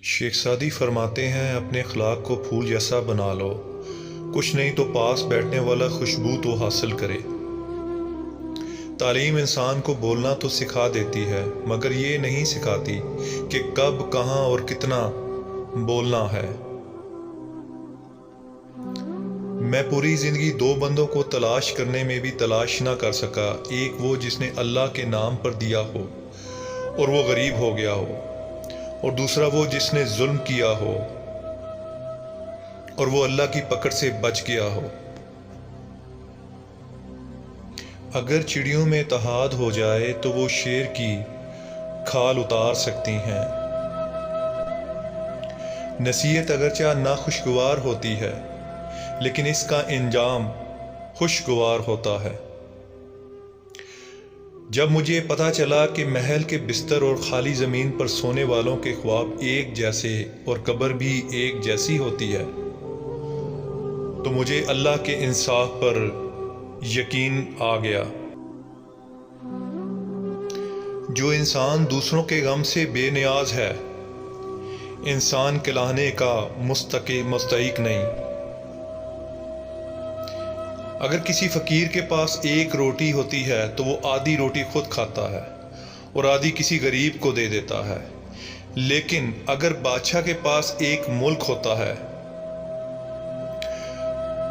شیخ Saadi فرماتے ہیں اپنے اخلاق کو پھول جیسا بنا لو، کچھ نہیں تو پاس بیٹھنے والا خوشبو تو حاصل کرے۔ تعلیم انسان کو بولنا تو سکھا دیتی ہے مگر یہ نہیں سکھاتی کہ کب، کہاں اور کتنا بولنا ہے۔ میں پوری زندگی دو بندوں کو تلاش کرنے میں بھی تلاش نہ کر سکا، ایک وہ جس نے اللہ کے نام پر دیا ہو اور وہ غریب ہو گیا ہو، اور دوسرا وہ جس نے ظلم کیا ہو اور وہ اللہ کی پکڑ سے بچ گیا ہو۔ اگر چڑیوں میں اتحاد ہو جائے تو وہ شیر کی کھال اتار سکتی ہیں۔ نصیحت اگرچہ ناخوشگوار ہوتی ہے لیکن اس کا انجام خوشگوار ہوتا ہے۔ جب مجھے پتہ چلا کہ محل کے بستر اور خالی زمین پر سونے والوں کے خواب ایک جیسے اور قبر بھی ایک جیسی ہوتی ہے تو مجھے اللہ کے انصاف پر یقین آ گیا۔ جو انسان دوسروں کے غم سے بے نیاز ہے، انسان کہلانے کا مستحق نہیں۔ اگر کسی فقیر کے پاس ایک روٹی ہوتی ہے تو وہ آدھی روٹی خود کھاتا ہے اور آدھی کسی غریب کو دے دیتا ہے، لیکن اگر بادشاہ کے پاس ایک ملک ہوتا ہے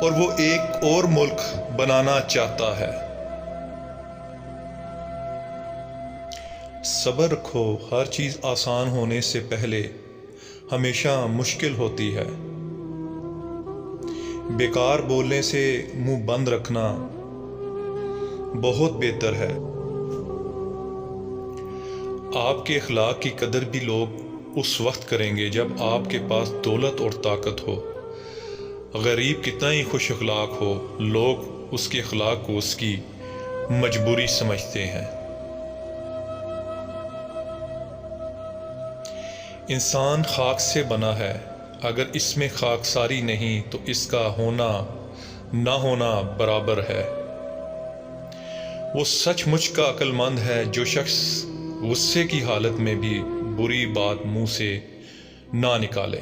اور وہ ایک اور ملک بنانا چاہتا ہے۔ صبر رکھو، ہر چیز آسان ہونے سے پہلے ہمیشہ مشکل ہوتی ہے۔ بیکار بولنے سے منہ بند رکھنا بہت بہتر ہے۔ آپ کے اخلاق کی قدر بھی لوگ اس وقت کریں گے جب آپ کے پاس دولت اور طاقت ہو۔ غریب کتنا ہی خوش اخلاق ہو، لوگ اس کے اخلاق کو اس کی مجبوری سمجھتے ہیں۔ انسان خاک سے بنا ہے، اگر اس میں خاکساری نہیں تو اس کا ہونا نہ ہونا برابر ہے۔ وہ سچ مچ کا عقل مند ہے جو شخص غصے کی حالت میں بھی بری بات منہ سے نہ نکالے۔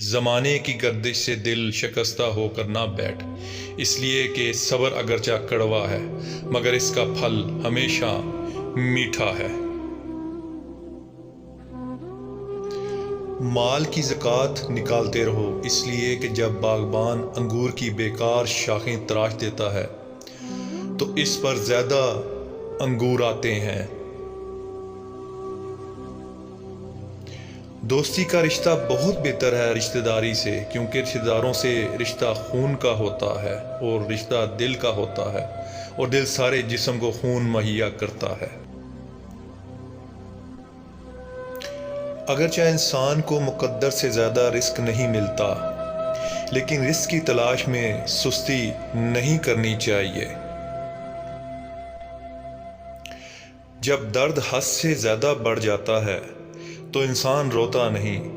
زمانے کی گردش سے دل شکستہ ہو کر نہ بیٹھ، اس لیے کہ صبر اگرچہ کڑوا ہے مگر اس کا پھل ہمیشہ میٹھا ہے۔ مال کی زکوٰۃ نکالتے رہو، اس لیے کہ جب باغبان انگور کی بیکار شاخیں تراش دیتا ہے تو اس پر زیادہ انگور آتے ہیں۔ دوستی کا رشتہ بہت بہتر ہے رشتہ داری سے، کیونکہ رشتہ داروں سے رشتہ خون کا ہوتا ہے اور رشتہ دل کا ہوتا ہے، اور دل سارے جسم کو خون مہیا کرتا ہے۔ اگرچہ انسان کو مقدر سے زیادہ رزق نہیں ملتا لیکن رزق کی تلاش میں سستی نہیں کرنی چاہیے۔ جب درد حد سے زیادہ بڑھ جاتا ہے تو انسان روتا نہیں،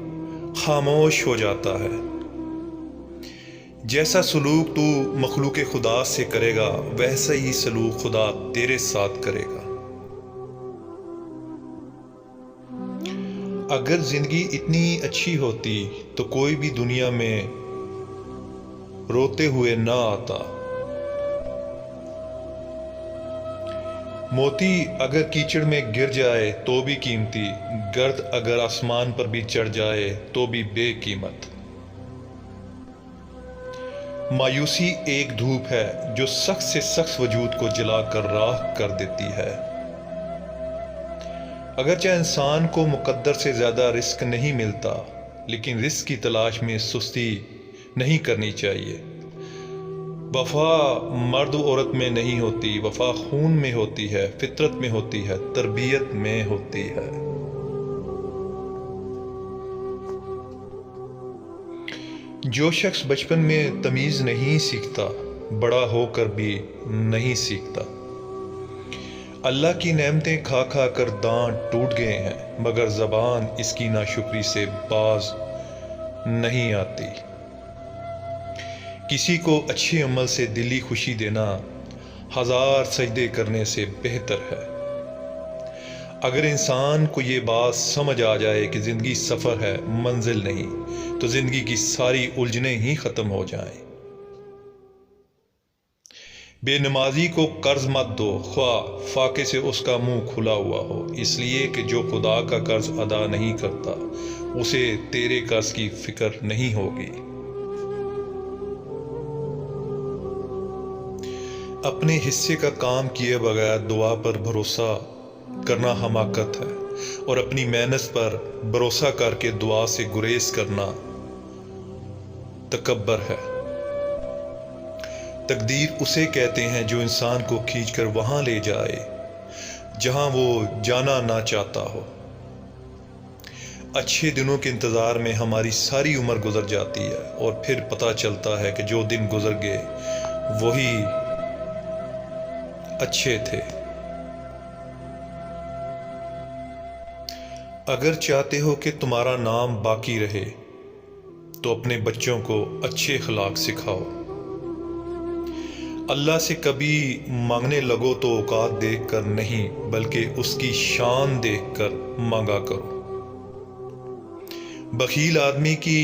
خاموش ہو جاتا ہے۔ جیسا سلوک تو مخلوق خدا سے کرے گا ویسا ہی سلوک خدا تیرے ساتھ کرے گا۔ اگر زندگی اتنی اچھی ہوتی تو کوئی بھی دنیا میں روتے ہوئے نہ آتا۔ موتی اگر کیچڑ میں گر جائے تو بھی قیمتی، گرد اگر آسمان پر بھی چڑھ جائے تو بھی بے قیمت۔ مایوسی ایک دھوپ ہے جو سخت سے سخت وجود کو جلا کر راکھ کر دیتی ہے۔ اگرچہ انسان کو مقدر سے زیادہ رزق نہیں ملتا لیکن رزق کی تلاش میں سستی نہیں کرنی چاہیے۔ وفا مرد و عورت میں نہیں ہوتی، وفا خون میں ہوتی ہے، فطرت میں ہوتی ہے، تربیت میں ہوتی ہے۔ جو شخص بچپن میں تمیز نہیں سیکھتا بڑا ہو کر بھی نہیں سیکھتا۔ اللہ کی نعمتیں کھا کھا کر دانت ٹوٹ گئے ہیں مگر زبان اس کی ناشکری سے باز نہیں آتی۔ کسی کو اچھے عمل سے دلی خوشی دینا 1000 سجدے کرنے سے بہتر ہے۔ اگر انسان کو یہ بات سمجھ آ جائے کہ زندگی سفر ہے، منزل نہیں، تو زندگی کی ساری الجھنیں ہی ختم ہو جائیں۔ بے نمازی کو قرض مت دو، خواہ فاقے سے اس کا منہ کھلا ہوا ہو، اس لیے کہ جو خدا کا قرض ادا نہیں کرتا اسے تیرے قرض کی فکر نہیں ہوگی۔ اپنے حصے کا کام کیے بغیر دعا پر بھروسہ کرنا حماقت ہے، اور اپنی محنت پر بھروسہ کر کے دعا سے گریز کرنا تکبر ہے۔ تقدیر اسے کہتے ہیں جو انسان کو کھینچ کر وہاں لے جائے جہاں وہ جانا نہ چاہتا ہو۔ اچھے دنوں کے انتظار میں ہماری ساری عمر گزر جاتی ہے، اور پھر پتہ چلتا ہے کہ جو دن گزر گئے وہی اچھے تھے۔ اگر چاہتے ہو کہ تمہارا نام باقی رہے تو اپنے بچوں کو اچھے اخلاق سکھاؤ۔ اللہ سے کبھی مانگنے لگو تو اوقات دیکھ کر نہیں، بلکہ اس کی شان دیکھ کر مانگا کرو۔ بخیل آدمی کی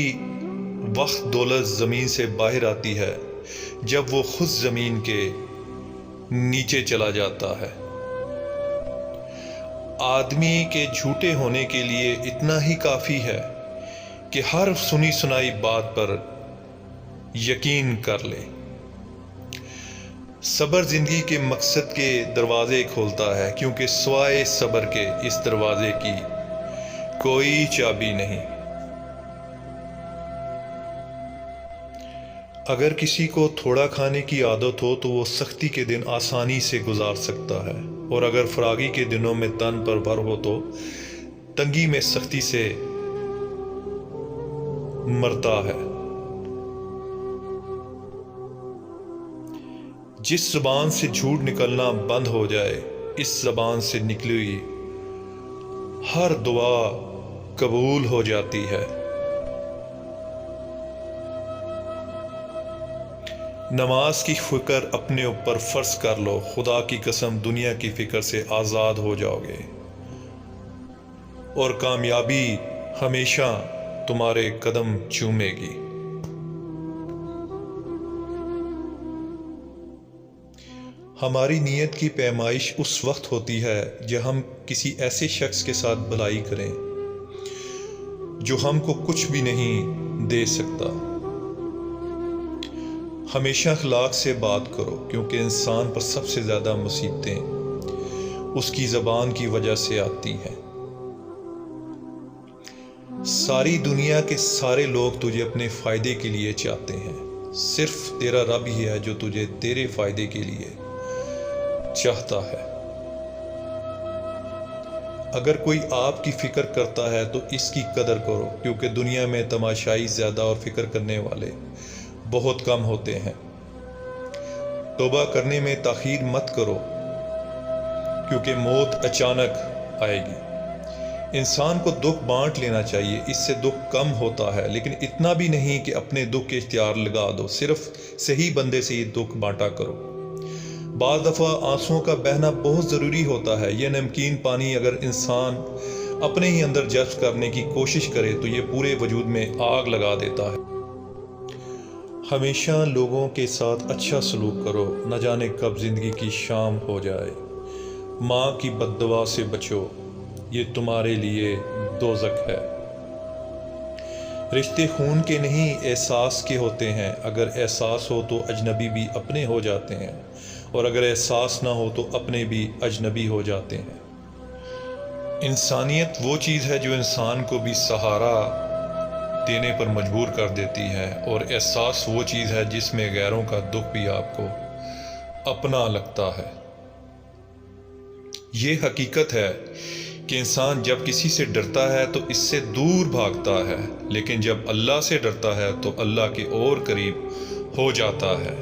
وقت دولت زمین سے باہر آتی ہے جب وہ خود زمین کے نیچے چلا جاتا ہے۔ آدمی کے جھوٹے ہونے کے لیے اتنا ہی کافی ہے کہ ہر سنی سنائی بات پر یقین کر لے۔ صبر زندگی کے مقصد کے دروازے کھولتا ہے، کیونکہ سوائے صبر کے اس دروازے کی کوئی چابی نہیں۔ اگر کسی کو تھوڑا کھانے کی عادت ہو تو وہ سختی کے دن آسانی سے گزار سکتا ہے، اور اگر فراغی کے دنوں میں تن پر بھر ہو تو تنگی میں سختی سے مرتا ہے۔ جس زبان سے جھوٹ نکلنا بند ہو جائے، اس زبان سے نکلی ہوئی ہر دعا قبول ہو جاتی ہے۔ نماز کی فکر اپنے اوپر فرض کر لو، خدا کی قسم دنیا کی فکر سے آزاد ہو جاؤ گے، اور کامیابی ہمیشہ تمہارے قدم چومے گی۔ ہماری نیت کی پیمائش اس وقت ہوتی ہے جب ہم کسی ایسے شخص کے ساتھ بھلائی کریں جو ہم کو کچھ بھی نہیں دے سکتا۔ ہمیشہ اخلاق سے بات کرو، کیونکہ انسان پر سب سے زیادہ مصیبتیں اس کی زبان کی وجہ سے آتی ہیں۔ ساری دنیا کے سارے لوگ تجھے اپنے فائدے کے لیے چاہتے ہیں، صرف تیرا رب ہی ہے جو تجھے تیرے فائدے کے لیے چاہتا ہے۔ اگر کوئی آپ کی فکر کرتا ہے تو اس کی قدر کرو، کیونکہ دنیا میں تماشائی زیادہ اور فکر کرنے والے بہت کم ہوتے ہیں۔ توبہ کرنے میں تاخیر مت کرو، کیونکہ موت اچانک آئے گی۔ انسان کو دکھ بانٹ لینا چاہیے، اس سے دکھ کم ہوتا ہے، لیکن اتنا بھی نہیں کہ اپنے دکھ کے اختیار لگا دو۔ صرف صحیح بندے سے ہی دکھ بانٹا کرو۔ بعض دفعہ آنسوؤں کا بہنا بہت ضروری ہوتا ہے۔ یہ نمکین پانی اگر انسان اپنے ہی اندر جذب کرنے کی کوشش کرے تو یہ پورے وجود میں آگ لگا دیتا ہے۔ ہمیشہ لوگوں کے ساتھ اچھا سلوک کرو، نہ جانے کب زندگی کی شام ہو جائے۔ ماں کی بد دعا سے بچو، یہ تمہارے لیے دوزخ ہے۔ رشتے خون کے نہیں احساس کے ہوتے ہیں۔ اگر احساس ہو تو اجنبی بھی اپنے ہو جاتے ہیں، اور اگر احساس نہ ہو تو اپنے بھی اجنبی ہو جاتے ہیں۔ انسانیت وہ چیز ہے جو انسان کو بھی سہارا دینے پر مجبور کر دیتی ہے، اور احساس وہ چیز ہے جس میں غیروں کا دکھ بھی آپ کو اپنا لگتا ہے۔ یہ حقیقت ہے کہ انسان جب کسی سے ڈرتا ہے تو اس سے دور بھاگتا ہے، لیکن جب اللہ سے ڈرتا ہے تو اللہ کے اور قریب ہو جاتا ہے۔